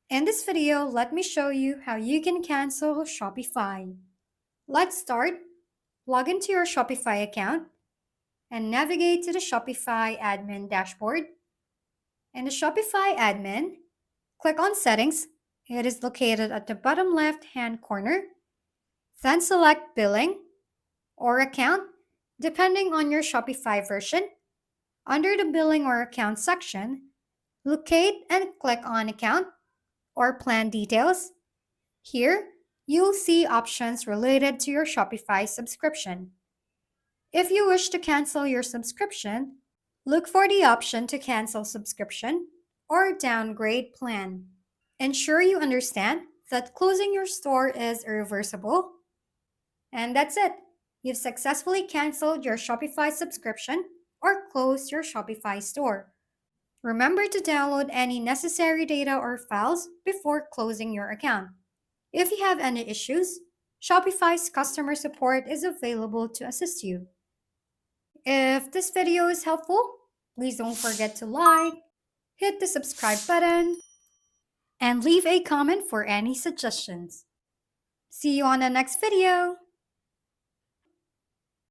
In this video, let me show you how you can cancel Shopify. Let's start. Log into your Shopify account and navigate to the Shopify admin dashboard. In the Shopify admin, click on Settings. It is located at the bottom left-hand corner. Then select Billing or Account, depending on your Shopify version. Under the Billing or Account section, locate and click on Account or Plan Details. Here, you'll see options related to your Shopify subscription. If you wish to cancel your subscription, look for the option to cancel subscription or downgrade plan. Ensure you understand that closing your store is irreversible. And that's it. You've successfully canceled your Shopify subscription or closed your Shopify store. Remember to download any necessary data or files before closing your account. If you have any issues, Shopify's customer support is available to assist you. If this video is helpful, please don't forget to like, hit the subscribe button, and leave a comment for any suggestions. See you on the next video!